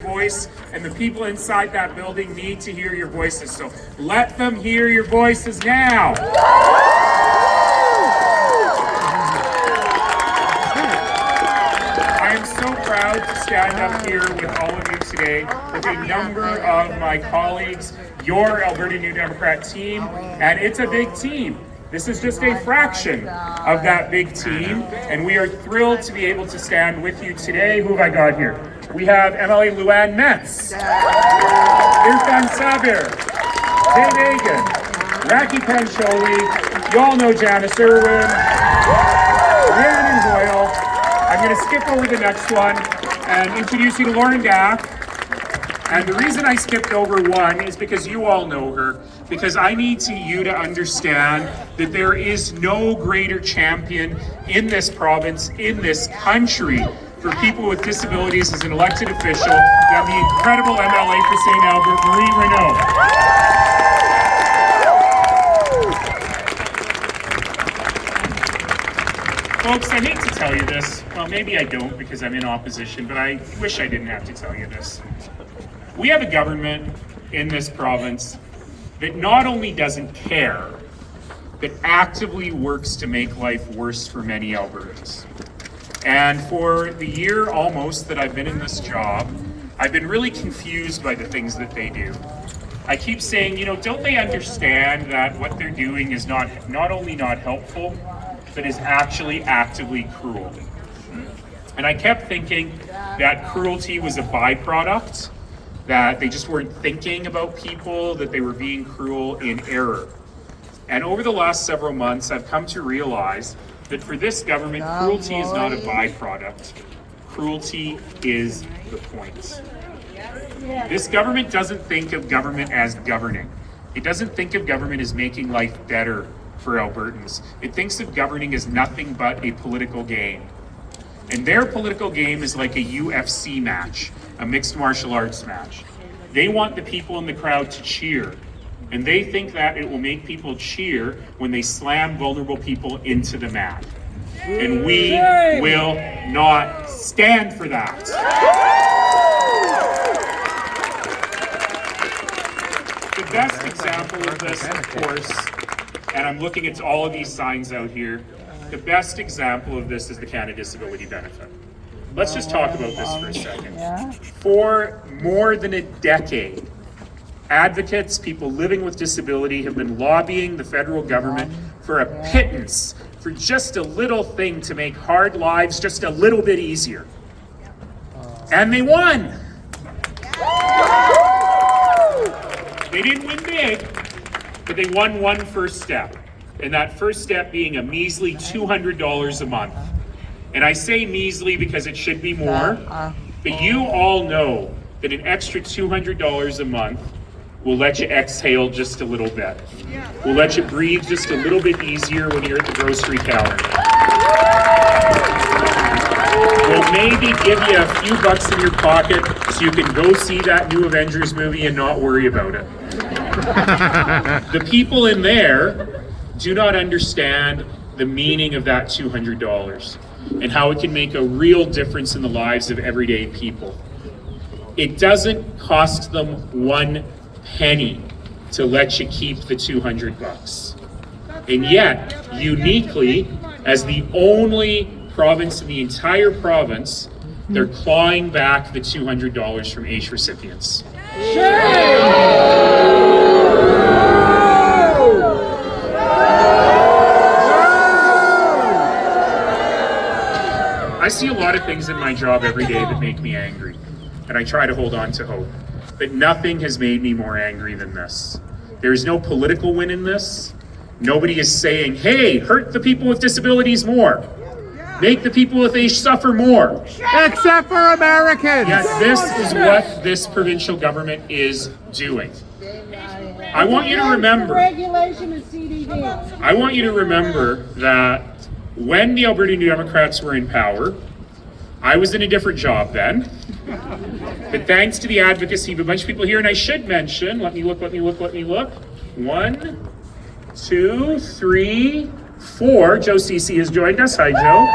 voice, and the people inside that building need to hear your voices. So let them hear your voices now. I am so proud to stand up here with all of you today with a number of my colleagues, your Alberta New Democrat team, and it's a big team. This is just a fraction of that big team, and we are thrilled to be able to stand with you today. Who have I got here? We have MLA Luann Metz, Irfan Sabir, Dave Egan, Raki Pancholi, you all know Janice Irwin, Rhiannon Hoyle. I'm going to skip over the next one and introduce you to Lauren Dack. And the reason I skipped over one is because you all know her, because I need you to understand that there is no greater champion in this province, in this country, for people with disabilities as an elected official than the incredible MLA for St. Albert, Marie Renaud. Folks, I hate to tell you this. Well, maybe I don't because I'm in opposition, but I wish I didn't have to tell you this. We have a government in this province that not only doesn't care, but actively works to make life worse for many Albertans. And for the year almost that I've been in this job, I've been really confused by the things that they do. I keep saying, don't they understand that what they're doing is not only not helpful, but is actually actively cruel? And I kept thinking that cruelty was a byproduct, that they just weren't thinking about people, that they were being cruel in error. And over the last several months, I've come to realize that for this government, cruelty is not a byproduct. Cruelty is the point. This government doesn't think of government as governing. It doesn't think of government as making life better for Albertans. It thinks of governing as nothing but a political game. And their political game is like a UFC match, a mixed martial arts match. They want the people in the crowd to cheer, and they think that it will make people cheer when they slam vulnerable people into the mat. And we will not stand for that. The best example of this, of course, and I'm looking at all of these signs out here, the best example of this is the Canada Disability Benefit. Let's just talk about this for a second. For more than a decade, advocates, people living with disability, have been lobbying the federal government for a pittance, for just a little thing to make hard lives just a little bit easier. And they won. They didn't win big, but they won one first step. And that first step being a measly $200 a month. And I say measly because it should be more, but you all know that an extra $200 a month will let you exhale just a little bit. Will let you breathe just a little bit easier when you're at the grocery counter. Will maybe give you a few bucks in your pocket so you can go see that new Avengers movie and not worry about it. The people in there do not understand the meaning of that $200 and how it can make a real difference in the lives of everyday people. It doesn't cost them one penny to let you keep the $200. And yet, uniquely, as the only province in the entire province, they're clawing back the $200 from AISH recipients. I see a lot of things in my job every day that make me angry, and I try to hold on to hope. But nothing has made me more angry than this. There is no political win in this. Nobody is saying, hey, hurt the people with disabilities more. Make the people with AISH suffer more. Except for Americans. Yes, this is what this provincial government is doing. I want you to remember that when the Alberta New Democrats were in power, I was in a different job then. But thanks to the advocacy of a bunch of people here, and I should mention, let me look. 1, 2, 3, 4. Joe Cece has joined us. Hi, Joe.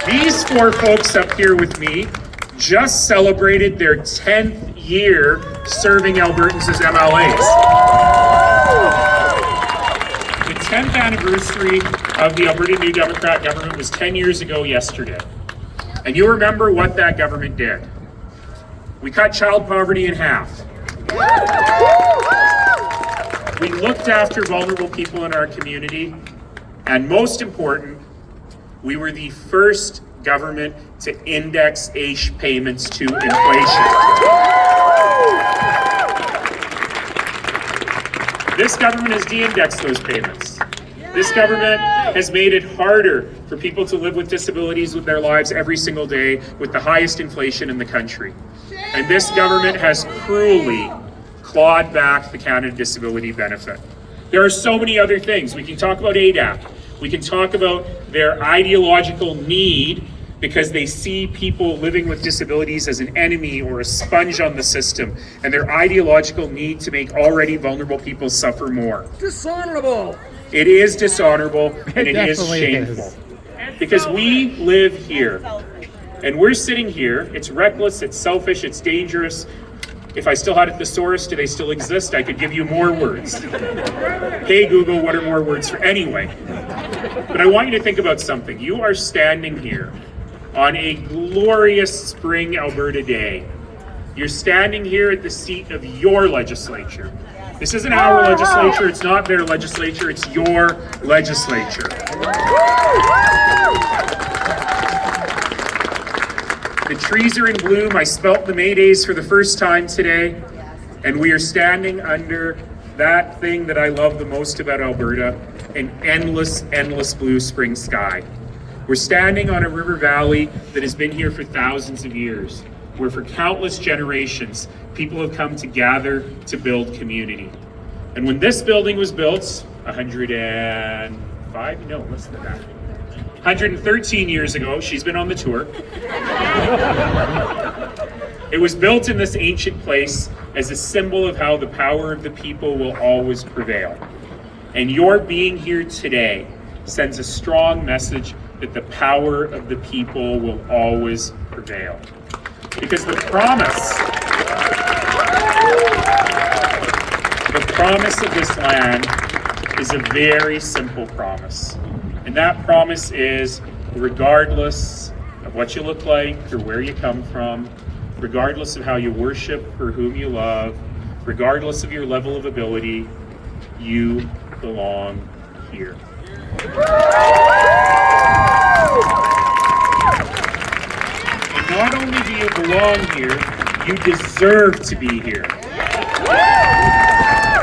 These 4 folks up here with me, just celebrated their 10th year serving Albertans as MLAs. The 10th anniversary of the Alberta New Democrat government was 10 years ago yesterday. And you remember what that government did. We cut child poverty in half. We looked after vulnerable people in our community. And most important, we were the first government to index AISH payments to inflation. This government has de-indexed those payments. This government has made it harder for people to live with disabilities with their lives every single day with the highest inflation in the country. And this government has cruelly clawed back the Canada Disability Benefit. There are so many other things. We can talk about ADAP. We can talk about their ideological need because they see people living with disabilities as an enemy or a sponge on the system, and their ideological need to make already vulnerable people suffer more. Dishonorable. It is dishonorable and it is definitely shameful. is. Because we live here and we're sitting here. It's reckless, it's selfish, it's dangerous. If I still had a thesaurus, do they still exist? I could give you more words. Hey Google, what are more words for? Anyway, but I want you to think about something. You are standing here on a glorious spring Alberta day. You're standing here at the seat of your legislature. This isn't our legislature, it's not their legislature, it's your legislature. The trees are in bloom. I spelt the May Days for the first time today, and we are standing under that thing that I love the most about Alberta, an endless, endless blue spring sky. We're standing on a river valley that has been here for thousands of years, where for countless generations, people have come to gather to build community. And when this building was built, 113 years ago, she's been on the tour. It was built in this ancient place as a symbol of how the power of the people will always prevail. And your being here today sends a strong message that the power of the people will always prevail. Because the promise of this land is a very simple promise. And that promise is, regardless of what you look like or where you come from, regardless of how you worship or whom you love, regardless of your level of ability, you belong here. And not only do you belong here, you deserve to be here.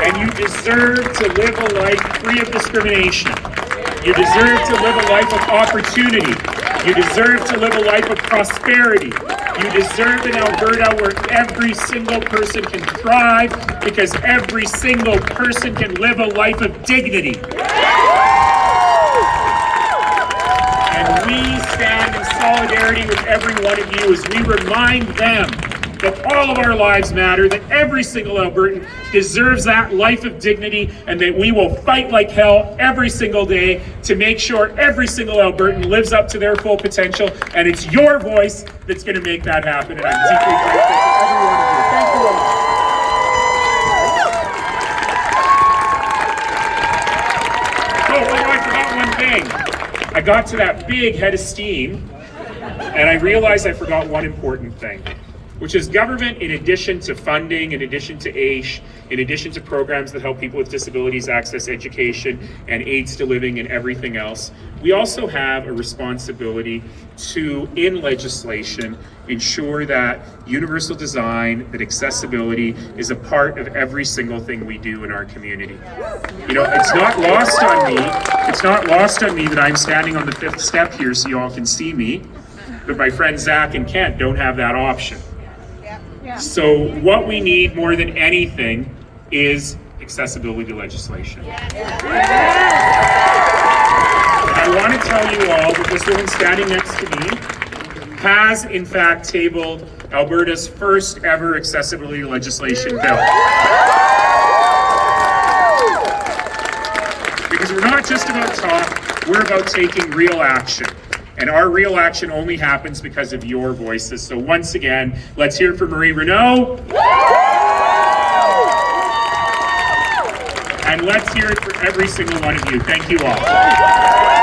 And you deserve to live a life free of discrimination. You deserve to live a life of opportunity. You deserve to live a life of prosperity. You deserve an Alberta where every single person can thrive because every single person can live a life of dignity. And we stand in solidarity with every one of you as we remind them that all of our lives matter, that every single Albertan deserves that life of dignity, and that we will fight like hell every single day to make sure every single Albertan lives up to their full potential, and it's your voice that's going to make that happen, and I'm deeply grateful for every one of you. Thank you all. Oh, I forgot one thing. I got to that big head of steam, and I realized I forgot one important thing, which is government, in addition to funding, in addition to AISH, in addition to programs that help people with disabilities access education and aids to living and everything else, we also have a responsibility to, in legislation, ensure that universal design, that accessibility is a part of every single thing we do in our community. You know, it's not lost on me that I'm standing on the fifth step here so you all can see me, but my friends Zach and Kent don't have that option. So what we need more than anything is accessibility legislation. And I want to tell you all that this woman standing next to me has in fact tabled Alberta's first ever accessibility legislation bill. Because we're not just about talk, we're about taking real action. And our real action only happens because of your voices. So once again, let's hear it for Marie Renaud. And let's hear it for every single one of you. Thank you all.